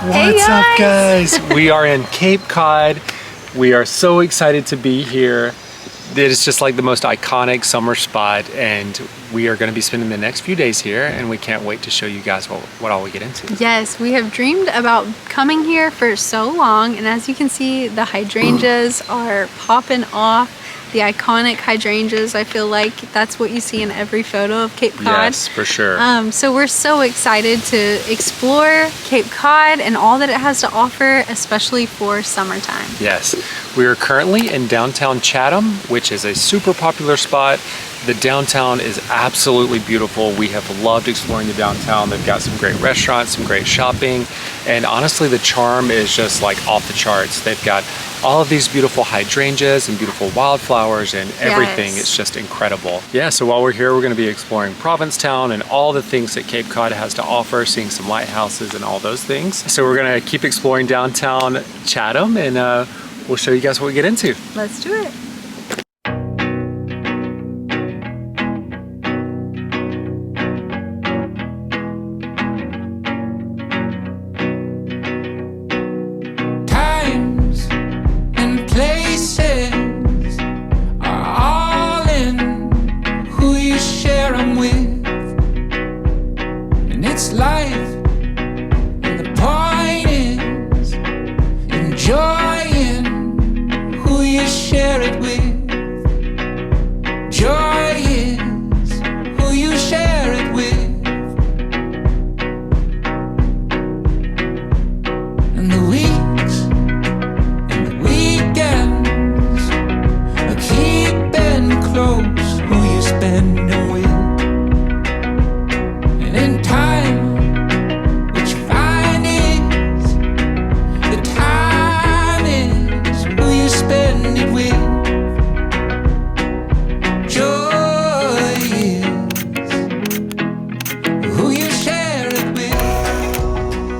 What's up, guys? We are in Cape Cod. We are so excited to be here. It is just like the most iconic summer spot, and we are going to be spending the next few days here, and we can't wait to show you guys what all we get into. Yes, we have dreamed about coming here for so long, and as you can see, the hydrangeas are popping off. The iconic hydrangeas, I feel like that's what you see in every photo of Cape Cod. Yes, for sure. So we're so excited to explore Cape Cod and all that it has to offer, especially for summertime. Yes, we are currently in downtown Chatham, which is a super popular spot. The downtown is absolutely beautiful. We have loved exploring the downtown. They've got some great restaurants, some great shopping, and honestly, the charm is just like off the charts. They've got all of these beautiful hydrangeas and beautiful wildflowers and everything. Yes. It's just incredible. Yeah, so while we're here, we're going to be exploring Provincetown and all the things that Cape Cod has to offer, seeing some lighthouses and all those things. So we're going to keep exploring downtown Chatham, and we'll show you guys what we get into. Let's do it.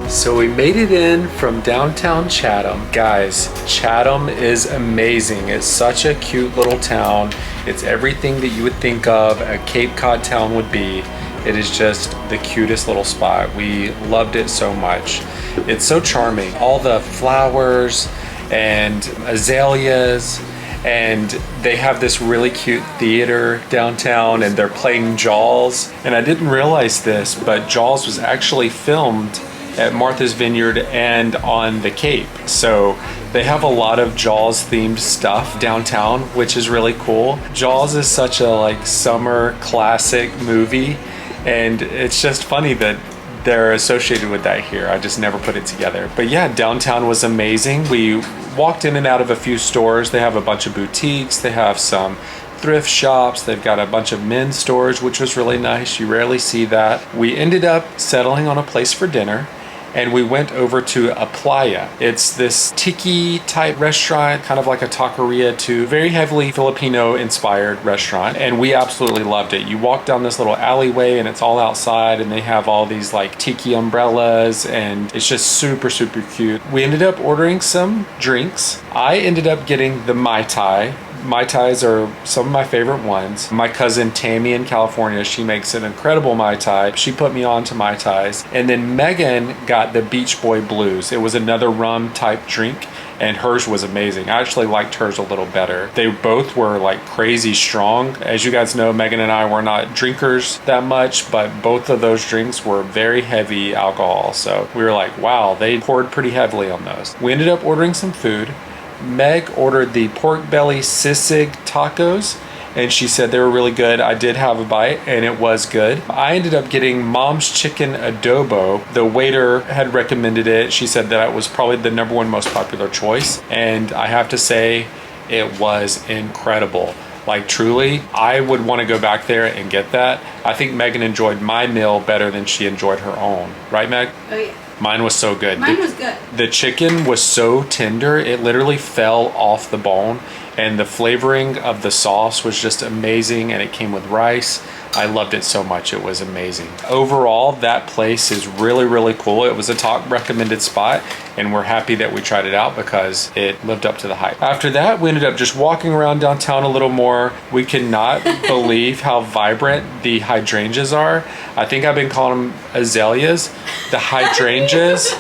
So we made it in from downtown Chatham. Guys, Chatham is amazing. It's such a cute little town. It's everything that you would think of a Cape Cod town would be. It is just the cutest little spot. We loved it so much. It's so charming. All the flowers and azaleas, and they have this really cute theater downtown, and they're playing Jaws. And I didn't realize this, but Jaws was actually filmed at Martha's Vineyard and on the Cape. So they have a lot of Jaws themed stuff downtown, which is really cool. Jaws is such a like summer classic movie, and it's just funny that they're associated with that here. I just never put it together. But yeah, downtown was amazing. We walked in and out of a few stores. They have a bunch of boutiques. They have some thrift shops. They've got a bunch of men's stores, which was really nice. You rarely see that. We ended up settling on a place for dinner, and we went over to a playa. It's this tiki type restaurant, kind of like a taqueria too, very heavily Filipino inspired restaurant, and we absolutely loved it. You walk down this little alleyway and it's all outside, and they have all these like tiki umbrellas, and it's just super, super cute. We ended up ordering some drinks. I ended up getting the Mai Tai. Mai Tais are some of my favorite ones. My cousin Tammy in California, she makes an incredible Mai Tai. She put me on to Mai Tais. And then Megan got the Beach Boy Blues. It was another rum type drink, and hers was amazing. I actually liked hers a little better. They both were like crazy strong. As you guys know, Megan and I were not drinkers that much, but both of those drinks were very heavy alcohol. So we were like, wow, they poured pretty heavily on those. We ended up ordering some food. Meg ordered the pork belly sisig tacos, and she said they were really good. I did have a bite, and it was good. I ended up getting Mom's Chicken Adobo. The waiter had recommended it. She said that it was probably the #1 most popular choice, and I have to say it was incredible. Like truly, I would want to go back there and get that. I think Megan enjoyed my meal better than she enjoyed her own. Right, Meg? Oh yeah. Mine was so good. Mine was good. The chicken was so tender, it literally fell off the bone, and the flavoring of the sauce was just amazing, and it came with rice. I loved it so much. It was amazing. Overall, that place is really, really cool. It was a top recommended spot, and we're happy that we tried it out because it lived up to the hype. After that, we ended up just walking around downtown a little more. We cannot believe how vibrant the hydrangeas are. I think I've been calling them azaleas. The hydrangeas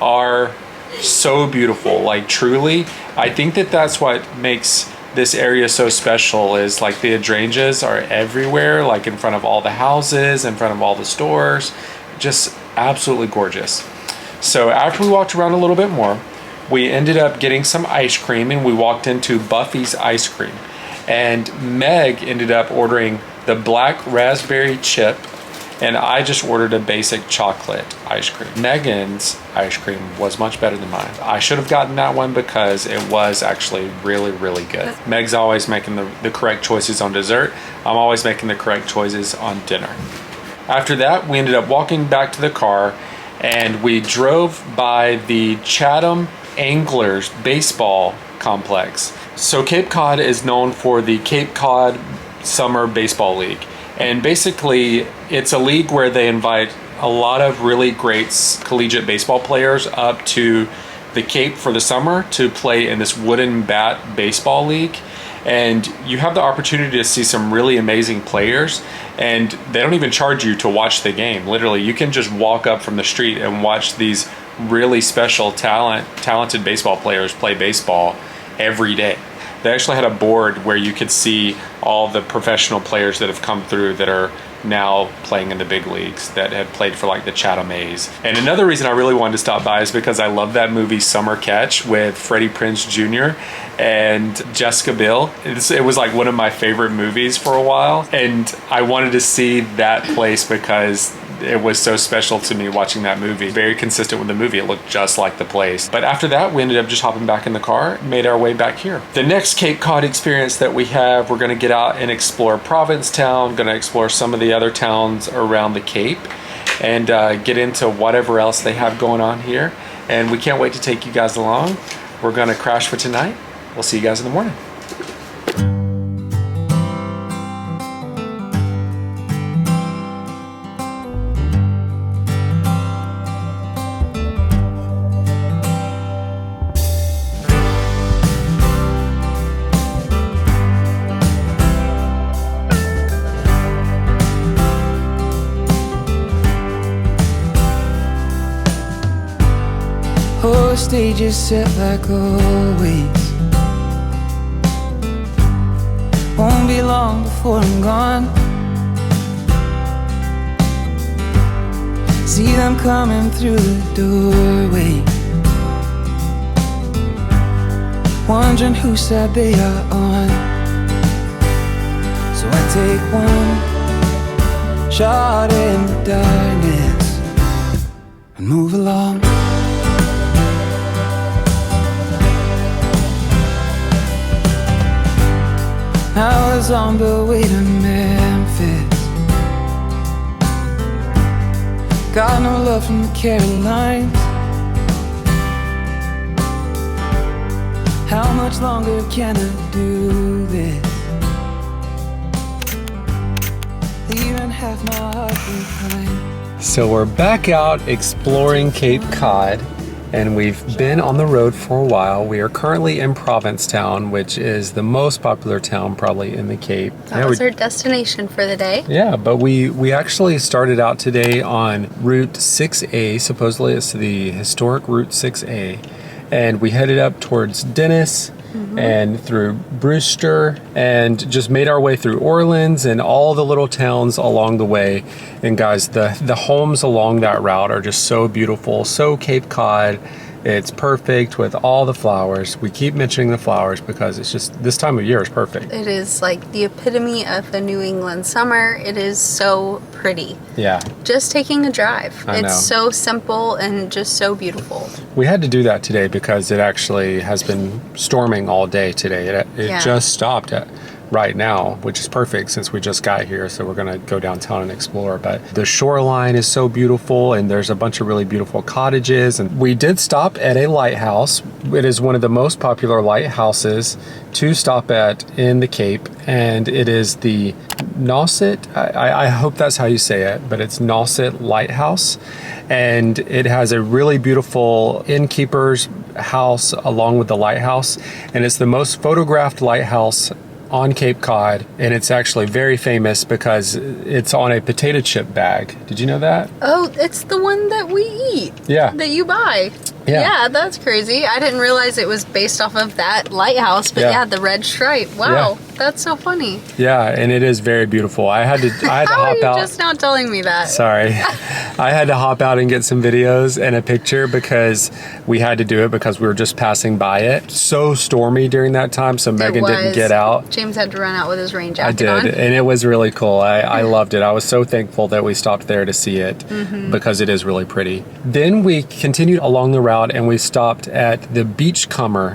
are so beautiful. Like truly, I think that that's what makes this area so special, is like the hydrangeas are everywhere, like in front of all the houses, in front of all the stores, just absolutely gorgeous. So after we walked around a little bit more, we ended up getting some ice cream, and we walked into Buffy's Ice Cream. And Meg ended up ordering the black raspberry chip, and I just ordered a basic chocolate ice cream. Megan's ice cream was much better than mine. I should have gotten that one because it was actually really, really good. Meg's always making the correct choices on dessert. I'm always making the correct choices on dinner. After that, we ended up walking back to the car, and we drove by the Chatham Anglers baseball complex. So Cape Cod is known for the Cape Cod Summer Baseball League. And basically, it's a league where they invite a lot of really great collegiate baseball players up to the Cape for the summer to play in this wooden bat baseball league. And you have the opportunity to see some really amazing players, and they don't even charge you to watch the game. Literally, you can just walk up from the street and watch these really special talented baseball players play baseball every day. They actually had a board where you could see all the professional players that have come through that are now playing in the big leagues, that had played for like the Chatham A's. And another reason I really wanted to stop by is because I love that movie Summer Catch with Freddie Prinze Jr. and Jessica Biel. It was like one of my favorite movies for a while, and I wanted to see that place because it was so special to me watching that movie. Very consistent with the movie. It looked just like the place. But after that, we ended up just hopping back in the car and made our way back here. The next Cape Cod experience that we have, we're going to get out and explore Provincetown, going to explore some of the other towns around the Cape, and get into whatever else they have going on here. And we can't wait to take you guys along. We're going to crash for tonight. We'll see you guys in the morning. Oh, stage is set like always. Won't be long before I'm gone. See them coming through the doorway, wondering whose side they are on. So I take one shot in the darkness and move along. I was on the way to Memphis. Got no love from the Carolines. How much longer can I do this? Leaving half my heart behind. So we're back out exploring Cape Cod, and we've been on the road for a while. We are currently in Provincetown, which is the most popular town probably in the Cape. That was our destination for the day. Yeah, but we actually started out today on Route 6A. Supposedly it's the historic Route 6A. And we headed up towards Dennis and through Brewster, and just made our way through Orleans and all the little towns along the way. And guys, the homes along that route are just so beautiful, so Cape Cod. It's perfect with all the flowers. We keep mentioning the flowers because it's just, this time of year is perfect. It is like the epitome of a New England summer. It is so pretty. Yeah. Just taking a drive. I know. It's so simple and just so beautiful. We had to do that today because it actually has been storming all day today. It just stopped right now, which is perfect since we just got here. So we're going to go downtown and explore. But the shoreline is so beautiful, and there's a bunch of really beautiful cottages. And we did stop at a lighthouse. It is one of the most popular lighthouses to stop at in the Cape, and it is the Nauset. I hope that's how you say it, but it's Nauset Lighthouse. And it has a really beautiful innkeeper's house along with the lighthouse. And it's the most photographed lighthouse on Cape Cod, and it's actually very famous because it's on a potato chip bag. Did you know that? Oh, it's the one that we eat. Yeah. That you buy. Yeah, that's crazy. I didn't realize it was based off of that lighthouse, but yeah, the red stripe. Wow, that's so funny. Yeah, and it is very beautiful. I had to How hop are you out. just now telling me that? Sorry. I had to hop out and get some videos and a picture because we had to do it because we were just passing by it. So stormy during that time, so Megan didn't get out. James had to run out with his rain jacket I did, on. and it was really cool. I loved it. I was so thankful that we stopped there to see it because it is really pretty. Then we continued along the route and we stopped at the Beachcomber,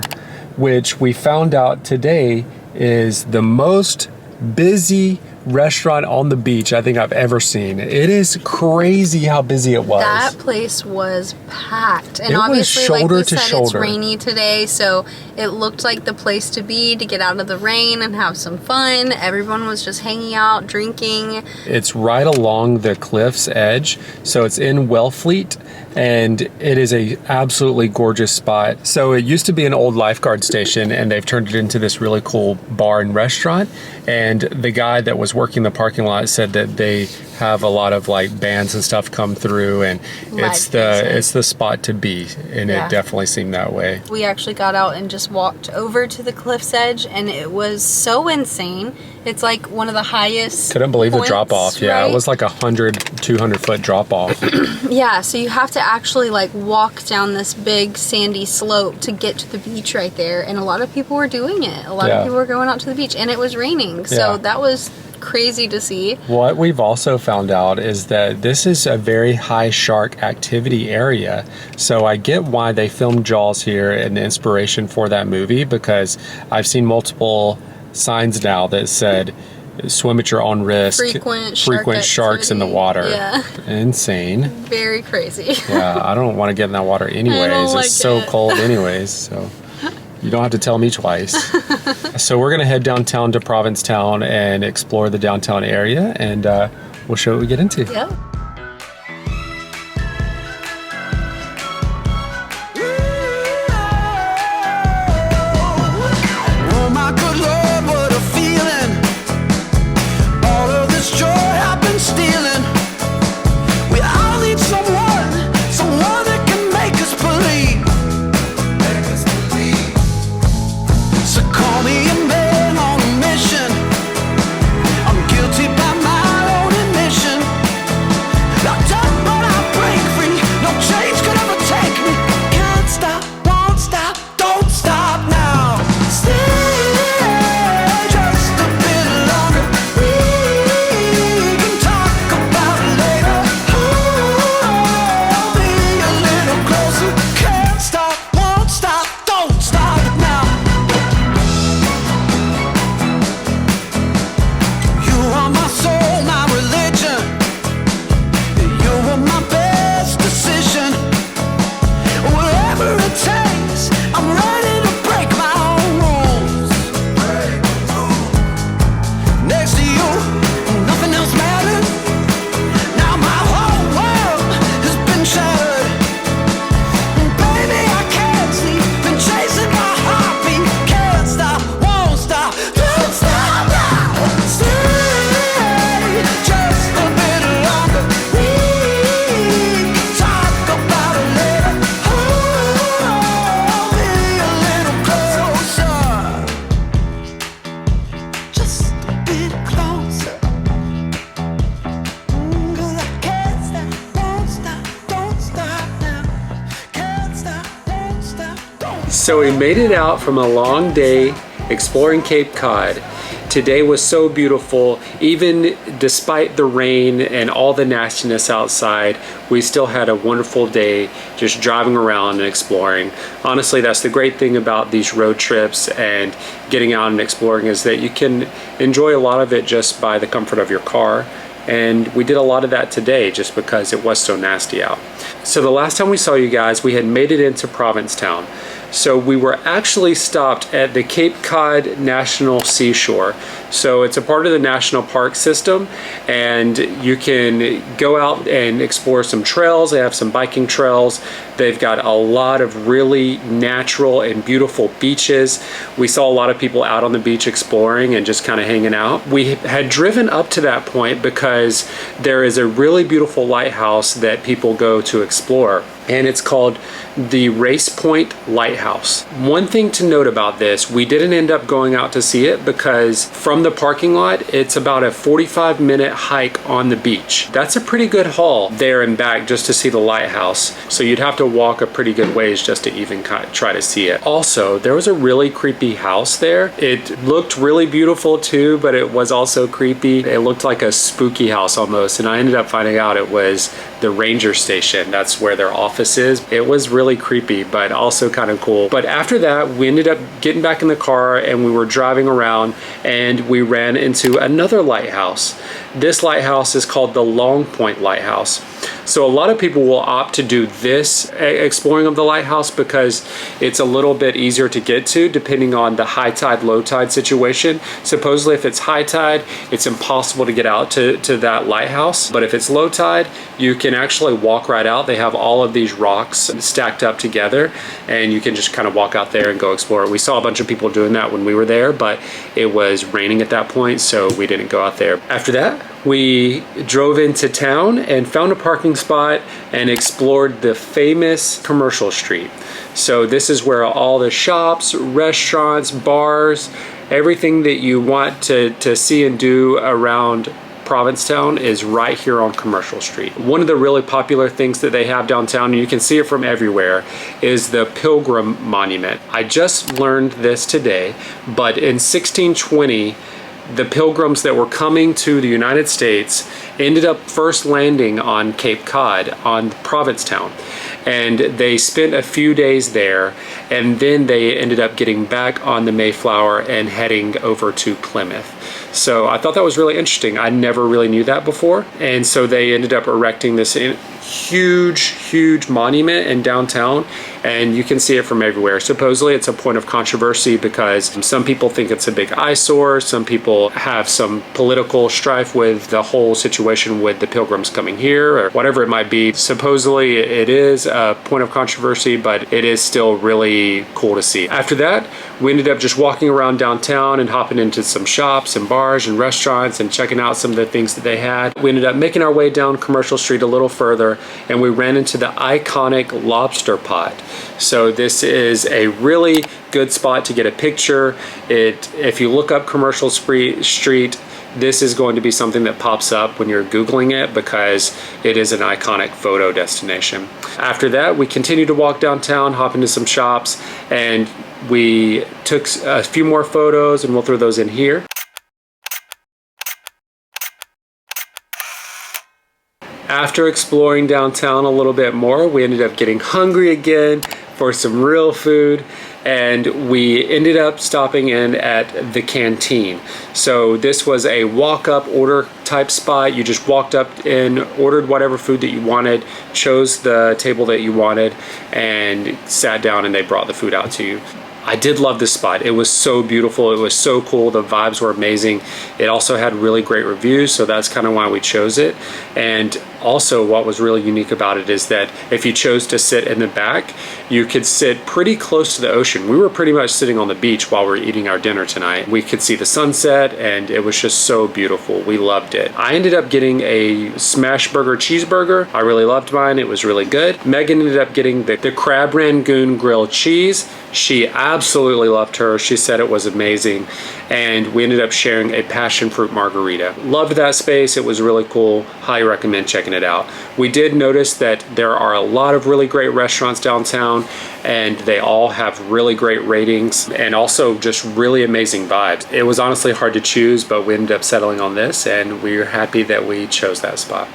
which we found out today is the most busy restaurant on the beach I think I've ever seen. It is crazy how busy it was. That place was packed, and it obviously, was shoulder like we to said, shoulder. it's rainy today, so it looked like the place to be to get out of the rain and have some fun. Everyone was just hanging out, drinking. It's right along the cliff's edge, so it's in Wellfleet, and it is a absolutely gorgeous spot. So it used to be an old lifeguard station, and they've turned it into this really cool bar and restaurant. And the guy that was working the parking lot said that they have a lot of like bands and stuff come through, and it's the spot to be, and it definitely seemed that way. We actually got out and just walked over to the cliff's edge, and it was so insane. It's like one of the highest Couldn't believe points, the drop off. Yeah, right? it was like 200 foot drop off. Yeah, so you have to actually like walk down this big sandy slope to get to the beach right there, and a lot of people were doing it. A lot of people were going out to the beach, and it was raining, so that was crazy to see. What we've also found out is that this is a very high shark activity area, so I get why they filmed Jaws here and the inspiration for that movie, because I've seen multiple signs now that said swim at your own risk, frequent sharks in the water. Yeah. Insane. Very crazy. Yeah, I don't want to get in that water anyways. It's so cold anyways, so you don't have to tell me twice. So we're going to head downtown to Provincetown and explore the downtown area, and we'll show what we get into. Yep. Oh my good Lord, what a feeling. All of this joy I've been stealing. We all need someone that can make us believe. So call me a man on a mission. I'm guilty by my own admission. Locked up but I break free. No change could ever take me. Can't stop, won't stop, don't stop now. Stay just a bit longer. We can talk about it later. Hold me a little closer. Can't stop, won't stop, don't stop now. You are my soul, my religion. You were my best decision. Whatever it takes, I'm ready to break my own rules. Next to you, nothing else matters. Now my whole world has been shattered. Baby, I can't sleep, been chasing my heartbeat. Can't stop, won't stop, don't stop now. Stay just a bit longer. We can talk about it later. Hold me a little closer. Just a bit closer. 'Cause I can't stop, won't stop, don't stop now. Can't stop, won't stop, don't. So we made it out from a long day exploring Cape Cod. Today was so beautiful. Even despite the rain and all the nastiness outside, we still had a wonderful day just driving around and exploring. Honestly, that's the great thing about these road trips and getting out and exploring, is that you can enjoy a lot of it just by the comfort of your car. And we did a lot of that today just because it was so nasty out. So the last time we saw you guys, we had made it into Provincetown. So we were actually stopped at the Cape Cod National Seashore. So it's a part of the national park system, and you can go out and explore some trails. They have some biking trails. They've got a lot of really natural and beautiful beaches. We saw a lot of people out on the beach exploring and just kind of hanging out. We had driven up to that point because there is a really beautiful lighthouse that people go to explore, and it's called the Race Point Lighthouse. One thing to note about this, we didn't end up going out to see it because from the parking lot, it's about a 45-minute hike on the beach. That's a pretty good haul there and back just to see the lighthouse. So you'd have to walk a pretty good ways just to even try to see it. Also, there was a really creepy house there. It looked really beautiful too, but it was also creepy. It looked like a spooky house almost, and I ended up finding out it was the ranger station. That's where their office is. It was really creepy, but also kind of cool. But after that, we ended up getting back in the car and we were driving around, and we ran into another lighthouse. This lighthouse is called the Long Point Lighthouse. So a lot of people will opt to do this exploring of the lighthouse because it's a little bit easier to get to depending on the high tide, low tide situation. Supposedly if it's high tide, it's impossible to get out to that lighthouse. But if it's low tide, you can actually walk right out. They have all of these rocks stacked up together, and you can just kind of walk out there and go explore. We saw a bunch of people doing that when we were there, but it was raining at that point, so we didn't go out there. After that, we drove into town and found a parking spot and explored the famous Commercial Street. So this is where all the shops, restaurants, bars, everything that you want to see and do around Provincetown is right here on Commercial Street. One of the really popular things that they have downtown, and you can see it from everywhere, is the Pilgrim Monument. I just learned this today, but in 1620, the pilgrims that were coming to the United States ended up first landing on Cape Cod on Provincetown, and they spent a few days there, and then they ended up getting back on the Mayflower and heading over to Plymouth. So I thought that was really interesting. I never really knew that before, and so they ended up erecting this huge monument in downtown, and you can see it from everywhere. Supposedly it's a point of controversy because some people think it's a big eyesore, some people have some political strife with the whole situation with the pilgrims coming here or whatever it might be. Supposedly it is a point of controversy, but it is still really cool to see. After that, we ended up just walking around downtown and hopping into some shops and bars and restaurants and checking out some of the things that they had. We ended up making our way down Commercial Street a little further, and we ran into the iconic Lobster Pot. So this is a really good spot to get a picture. If you look up Commercial Street, this is going to be something that pops up when you're Googling it because it is an iconic photo destination. After that, we continued to walk downtown, hop into some shops, and we took a few more photos, and we'll throw those in here. After exploring downtown a little bit more, we ended up getting hungry again for some real food, and we ended up stopping in at the Canteen. So this was a walk-up order type spot. You just walked up in, ordered whatever food that you wanted, chose the table that you wanted, and sat down, and they brought the food out to you. I did love this spot. It was so beautiful. It was so cool. The vibes were amazing. It also had really great reviews, so that's kind of why we chose it. And also what was really unique about it is that if you chose to sit in the back, you could sit pretty close to the ocean. We were pretty much sitting on the beach while we were eating our dinner tonight. We could see the sunset, and it was just so beautiful. We loved it. I ended up getting a smash burger cheeseburger. I really loved mine. It was really good. Megan ended up getting the crab rangoon grilled cheese. She absolutely loved hers. She said it was amazing. And we ended up sharing a passion fruit margarita. Loved that space. It was really cool. Highly recommend checking it out. We did notice that there are a lot of really great restaurants downtown, and they all have really great ratings and also just really amazing vibes. It was honestly hard to choose, but we ended up settling on this, and we're happy that we chose that spot.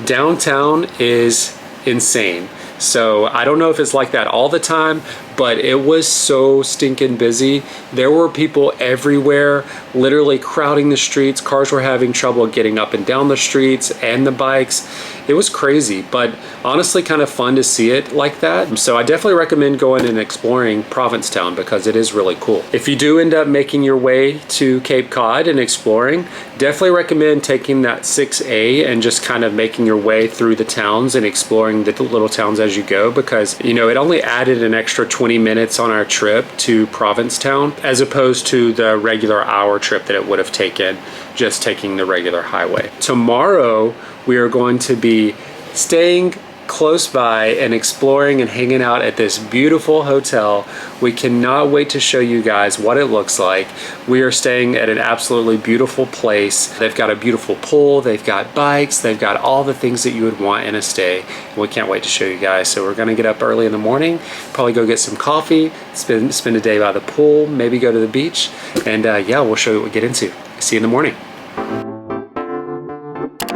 Downtown is insane. So I don't know if it's like that all the time, but it was so stinking busy. There were people everywhere, literally crowding the streets. Cars were having trouble getting up and down the streets and the bikes. It was crazy, but honestly kind of fun to see it like that. So I definitely recommend going and exploring Provincetown because it is really cool. If you do end up making your way to Cape Cod and exploring, definitely recommend taking that 6A and just kind of making your way through the towns and exploring the little towns as you go, because you know it only added an extra 20 minutes on our trip to Provincetown as opposed to the regular hour trip that it would have taken just taking the regular highway. Tomorrow we are going to be staying close by and exploring and hanging out at this beautiful hotel. We cannot wait to show you guys what it looks like. We are staying at an absolutely beautiful place. They've got a beautiful pool, they've got bikes, they've got all the things that you would want in a stay. We can't wait to show you guys. So we're gonna get up early in the morning, probably go get some coffee, spend a day by the pool, maybe go to the beach, and yeah, we'll show you what we get into. See you in the morning.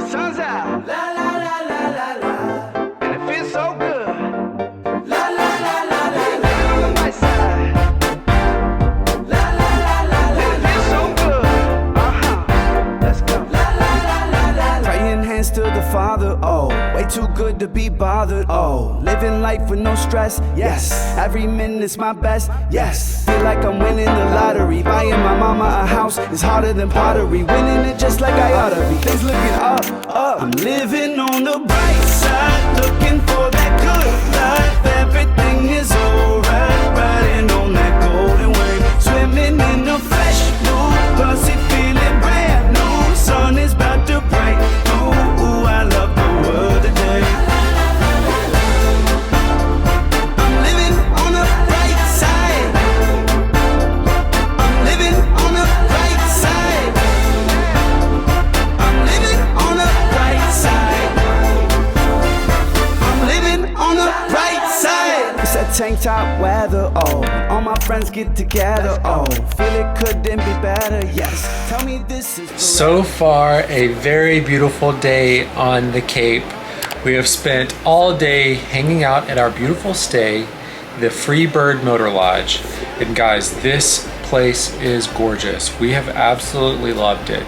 Sun's out, la la la la la la, and it feels so good. La la la la la la, on my side. La la la la la, and it feels so good. Let's go. La la la la la, praying hands to the Father. Oh, way too good to be bothered. Oh, living life with no stress. Yes, every minute's my best. Yes, feel like I'm winning the lottery. Buying my mama a house is harder than pottery. Winning it just like I ought to be. Things looking up, up. I'm living on the bright side, looking for that good life. Everything is alright, riding on that golden wave, swimming in a fresh blue pussy, feeling brand new. Sun is about to break through. Ooh, I love the world today. I'm living on the bright side. I'm living on the bright side. I'm living on the bright side. I'm living on the bright side. It's that tank top weather, oh. All my friends get together, oh. Feel it couldn't be better, yes. Tell me this is So far, a very beautiful day on the Cape. We have spent all day hanging out at our beautiful stay, the Freebird Motor Lodge. And guys, this place is gorgeous. We have absolutely loved it.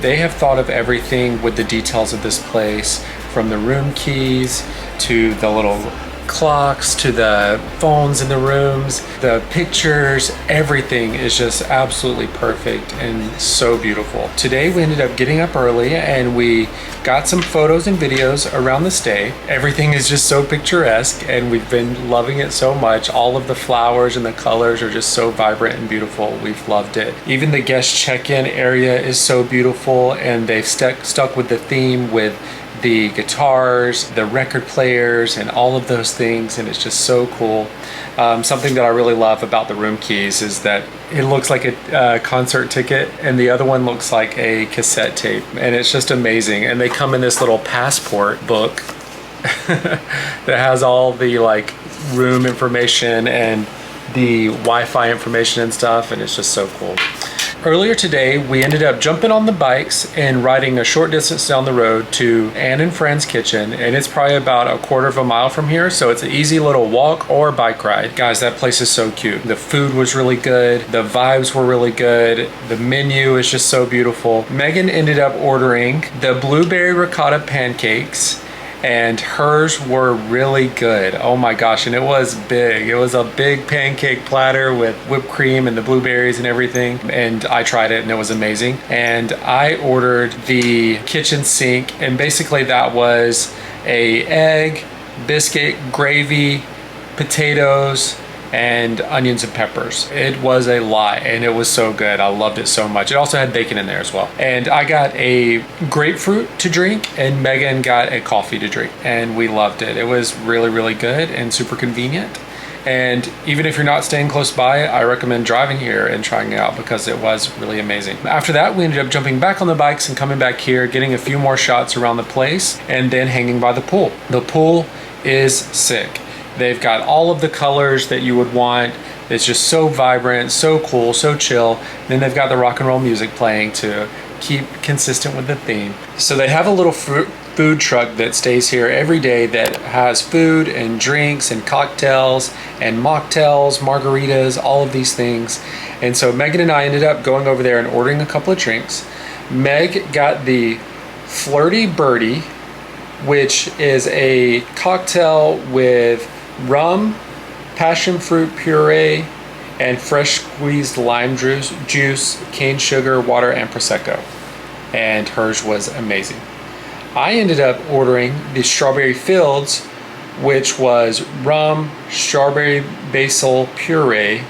They have thought of everything with the details of this place, from the room keys to the little clocks to the phones in the rooms, the pictures, everything is just absolutely perfect and so beautiful. Today we ended up getting up early and we got some photos and videos around the stay. Everything is just so picturesque and we've been loving it so much. All of the flowers and the colors are just so vibrant and beautiful. We've loved it. Even the guest check-in area is so beautiful, and they've stuck with the theme with the guitars, the record players, and all of those things, and it's just so cool. Something that I really love about the room keys is that it looks like a concert ticket, and the other one looks like a cassette tape, and it's just amazing. And they come in this little passport book that has all the like room information and the Wi-Fi information and stuff, and it's just so cool. Earlier today, we ended up jumping on the bikes and riding a short distance down the road to Ann and Friend's Kitchen, and it's probably about a quarter of a mile from here, so it's an easy little walk or bike ride. Guys, that place is so cute. The food was really good, the vibes were really good, the menu is just so beautiful. Megan ended up ordering the blueberry ricotta pancakes, and hers were really good. Oh my gosh, and it was big. It was a big pancake platter with whipped cream and the blueberries and everything, and I tried it and it was amazing. And I ordered the kitchen sink, and basically that was a egg, biscuit, gravy, potatoes, and onions and peppers. It was a lot and it was so good. I loved it so much. It also had bacon in there as well. And I got a grapefruit to drink and Megan got a coffee to drink, and we loved it. It was really, really good and super convenient. And even if you're not staying close by, I recommend driving here and trying it out because it was really amazing. After that, we ended up jumping back on the bikes and coming back here, getting a few more shots around the place, and then hanging by the pool. The pool is sick. They've got all of the colors that you would want. It's just so vibrant, so cool, so chill. Then they've got the rock and roll music playing to keep consistent with the theme. So they have a little food truck that stays here every day that has food and drinks and cocktails and mocktails, margaritas, all of these things. And so Megan and I ended up going over there and ordering a couple of drinks. Meg got the Flirty Birdie, which is a cocktail with rum, passion fruit puree, and fresh squeezed lime juice, cane sugar, water, and Prosecco. And hers was amazing. I ended up ordering the Strawberry Fields, which was rum, strawberry basil puree,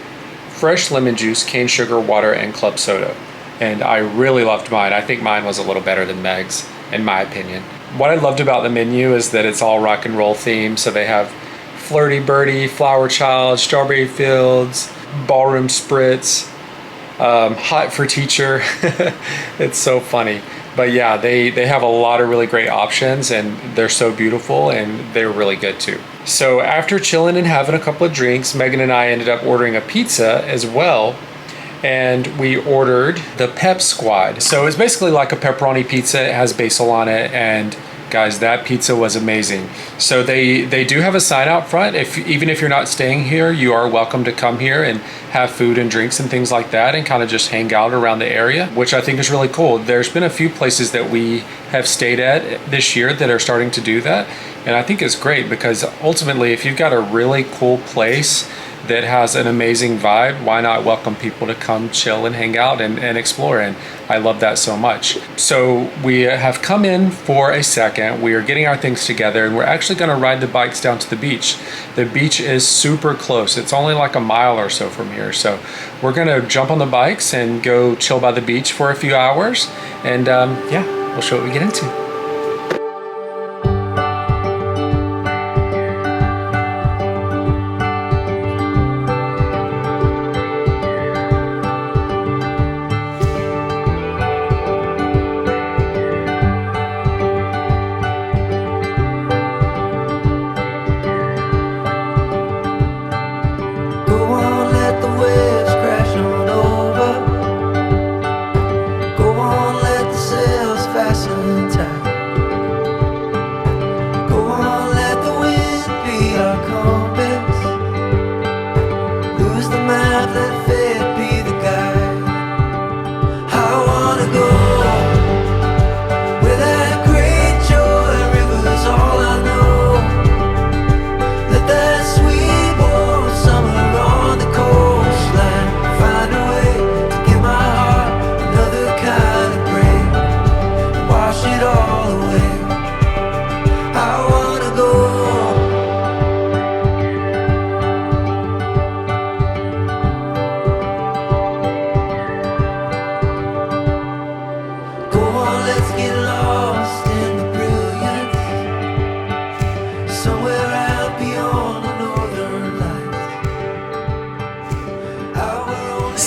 fresh lemon juice, cane sugar, water, and club soda. And I really loved mine. I think mine was a little better than Meg's, in my opinion. What I loved about the menu is that it's all rock and roll themed. So they have Flirty Birdie, Flower Child, Strawberry Fields, Ballroom Spritz, Hot for Teacher. It's so funny. But yeah, they have a lot of really great options, and they're so beautiful, and they're really good too. So after chilling and having a couple of drinks, Megan and I ended up ordering a pizza as well. And we ordered the Pep Squad. So it's basically like a pepperoni pizza. It has basil on it, and guys, that pizza was amazing. So they do have a sign out front. Even if you're not staying here, you are welcome to come here and have food and drinks and things like that, and kind of just hang out around the area, which I think is really cool. There's been a few places that we have stayed at this year that are starting to do that, and I think it's great because ultimately, if you've got a really cool place that has an amazing vibe, why not welcome people to come chill and hang out and explore? And I love that so much. So we have come in for a second. We are getting our things together, and we're actually going to ride the bikes down to the beach. The beach is super close. It's only like a mile or so from here. So we're going to jump on the bikes and go chill by the beach for a few hours. And yeah, we'll show what we get into.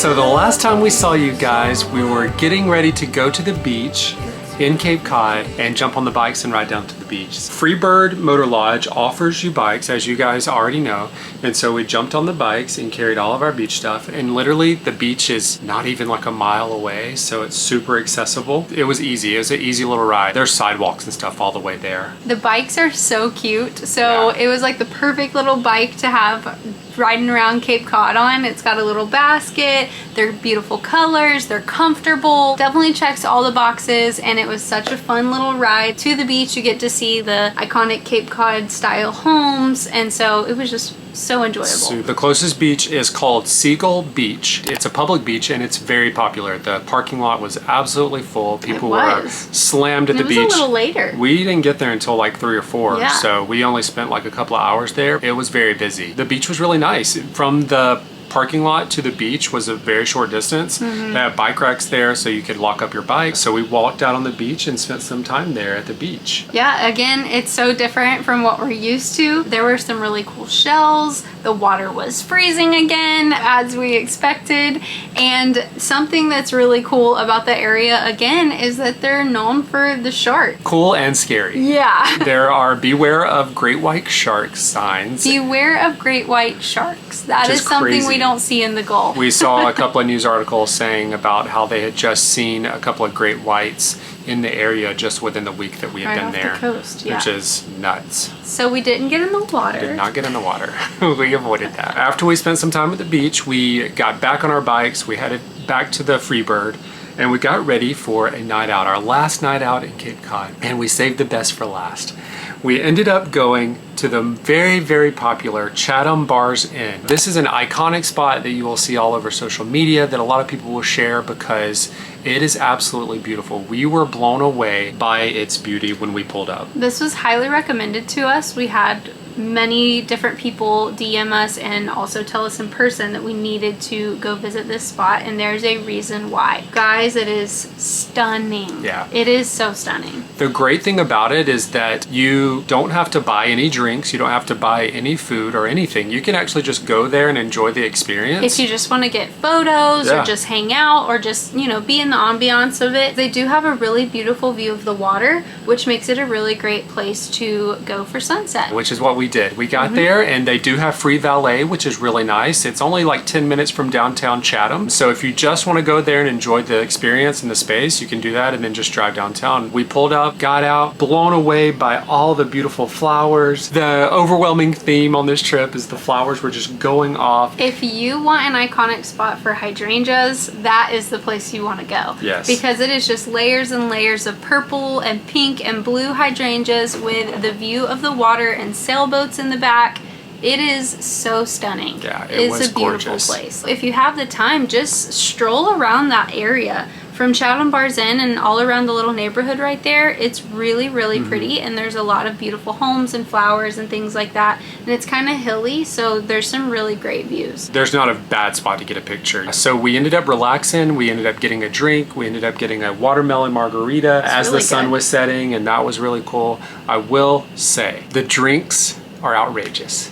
So the last time we saw you guys, we were getting ready to go to the beach in Cape Cod and jump on the bikes and ride down to the beach. Freebird Motor Lodge offers you bikes, as you guys already know. And so we jumped on the bikes and carried all of our beach stuff. And literally the beach is not even like a mile away. So it's super accessible. It was easy. It was an easy little ride. There's sidewalks and stuff all the way there. The bikes are so cute. So it was like the perfect little bike to have riding around Cape Cod on. It's got a little basket. They're beautiful colors. They're comfortable. Definitely checks all the boxes, and it was such a fun little ride to the beach. You get to see the iconic Cape Cod style homes, and so it was just so enjoyable. So the closest beach is called Seagull Beach. It's a public beach and it's very popular. The parking lot was absolutely full. People were slammed at the beach. It was a little later. We didn't get there until like 3 or 4. Yeah. So we only spent like a couple of hours there. It was very busy. The beach was really nice. From the parking lot to the beach was a very short distance. They had bike racks there so you could lock up your bike. So we walked out on the beach and spent some time there at the beach. Yeah, again, it's so different from what we're used to. There were some really cool shells. The water was freezing again, as we expected. And something that's really cool about the area, again, is that they're known for the shark. Cool and scary. Yeah. There are beware of great white shark signs. Beware of great white sharks. That is something we don't see in the Gulf. We saw a couple of news articles saying about how they had just seen a couple of great whites in the area just within the week that we had been there. Right off the coast, yeah. Which is nuts. So we didn't get in the water. Did not get in the water. We avoided that. After we spent some time at the beach, we got back on our bikes. We headed back to the Freebird, and we got ready for a night out, our last night out in Cape Cod, and we saved the best for last. We ended up going to the very, very popular Chatham Bars Inn. This is an iconic spot that you will see all over social media that a lot of people will share because it is absolutely beautiful. We were blown away by its beauty when we pulled up. This was highly recommended to us. We had many different people DM us and also tell us in person that we needed to go visit this spot, and there's a reason why. Guys, it is stunning. Yeah. It is so stunning. The great thing about it is that you don't have to buy any drinks, you don't have to buy any food or anything. You can actually just go there and enjoy the experience. If you just want to get photos Yeah. or just hang out or just, you know, be in the ambiance of it. They do have a really beautiful view of the water, which makes it a really great place to go for sunset. Which is what we did. We got there, and they do have free valet, which is really nice. It's only like 10 minutes from downtown Chatham. So if you just want to go there and enjoy the experience and the space, you can do that and then just drive downtown. We pulled up, got out, blown away by all the beautiful flowers. The overwhelming theme on this trip is the flowers were just going off. If you want an iconic spot for hydrangeas, that is the place you want to go. Yes. Because it is just layers and layers of purple and pink and blue hydrangeas with the view of the water and sailboats in the back. It is so stunning. Yeah, it was It's a beautiful gorgeous. place. If you have the time, just stroll around that area. From Chatham Bars Inn and all around the little neighborhood right there, it's really, really pretty, and there's a lot of beautiful homes and flowers and things like that, and it's kind of hilly, so there's some really great views. There's not a bad spot to get a picture. So we ended up relaxing, we ended up getting a drink, we ended up getting a watermelon margarita as really the sun good. was setting, and that was really cool. I will say, the drinks are outrageous.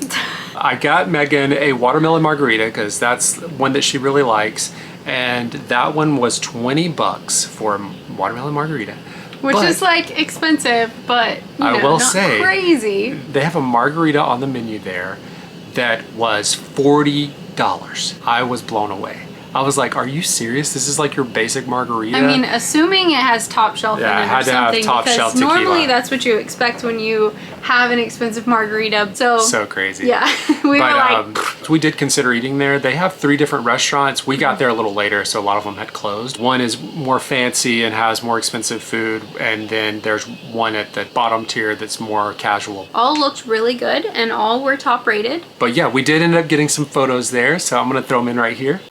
I got Megan a watermelon margarita because that's one that she really likes, and that one was 20 bucks for a watermelon margarita. Which But is like expensive, but you I know, will not say, crazy. they have a margarita on the menu there that was $40. I was blown away. I was like, are you serious? This is like your basic margarita? I mean, assuming it has top shelf Yeah, in it it had or to have something, top because shelf tequila. normally that's what you expect when you have an expensive margarita. So crazy. Yeah, we were like, we did consider eating there. They have 3 different restaurants. We got there a little later, so a lot of them had closed. One is more fancy and has more expensive food, and then there's one at the bottom tier that's more casual. all looked really good and all were top rated. But yeah, we did end up getting some photos there, so I'm gonna throw them in right here.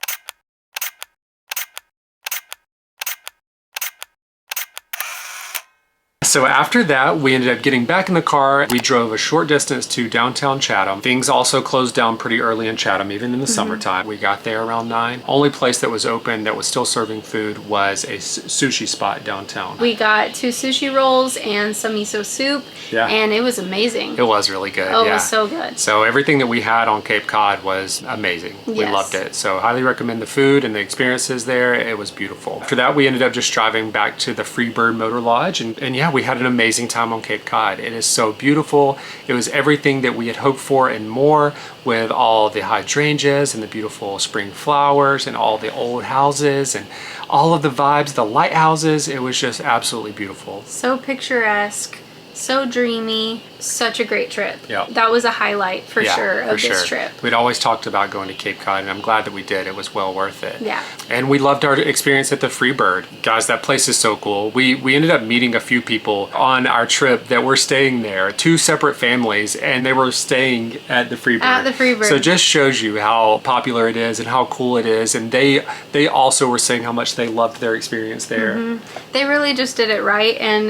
So after that, we ended up getting back in the car. We drove a short distance to downtown Chatham. Things also closed down pretty early in Chatham, even in the summertime. We got there around 9. Only place that was open that was still serving food was a sushi spot downtown. We got 2 sushi rolls and some miso soup, Yeah. and it was amazing. It was really good. Oh, yeah. it was so good. So everything that we had on Cape Cod was amazing. We Yes. loved it. So highly recommend the food and the experiences there. It was beautiful. After that, we ended up just driving back to the Freebird Motor Lodge. And yeah, we had an amazing time on Cape Cod. It is so beautiful. It was everything that we had hoped for and more, with all the hydrangeas and the beautiful spring flowers and all the old houses and all of the vibes, the lighthouses. It was just absolutely beautiful. So picturesque, so dreamy, such a great trip. Yeah. That was a highlight for Yeah, sure for of this trip. We'd always talked about going to Cape Cod, and I'm glad that we did. It was well worth it. Yeah. And we loved our experience at the Freebird. Guys, that place is so cool. We ended up meeting a few people on our trip that were staying there, 2 separate families, and they were staying at the Freebird. At the Freebird. So it just shows you how popular it is and how cool it is. And they also were saying how much they loved their experience there. They really just did it right, and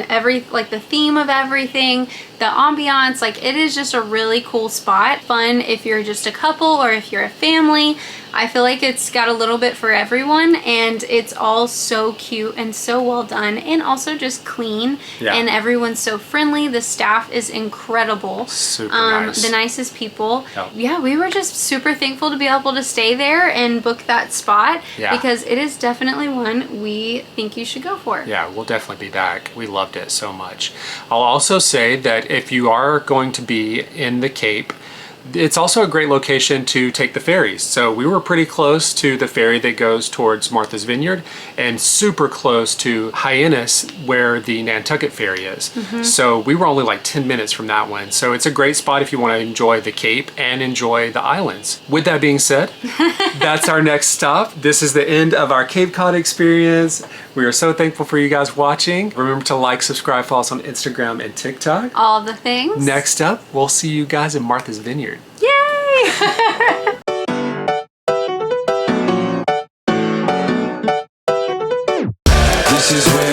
like the theme of everything, the ambiance, like it is just a really cool spot. Fun if you're just a couple or if you're a family. I feel like it's got a little bit for everyone, and it's all so cute and so well done, and also just clean. Yeah. And everyone's so friendly. The staff is incredible. Super nice. The nicest people. Yep. Yeah, we were just super thankful to be able to stay there and book that spot, Yeah. because it is definitely one we think you should go for. Yeah, we'll definitely be back. We loved it so much. I'll also say that if you are going to be in the Cape, It's also a great location to take the ferries. So we were pretty close to the ferry that goes towards Martha's Vineyard and super close to Hyannis where the Nantucket ferry is. So we were only like 10 minutes from that one. So it's a great spot if you want to enjoy the Cape and enjoy the islands. With that being said, that's our next stop. This is the end of our Cape Cod experience. We are so thankful for you guys watching. Remember to like, subscribe, follow us on Instagram and TikTok. All the things. Next up, we'll see you guys in Martha's Vineyard. Yay! This is where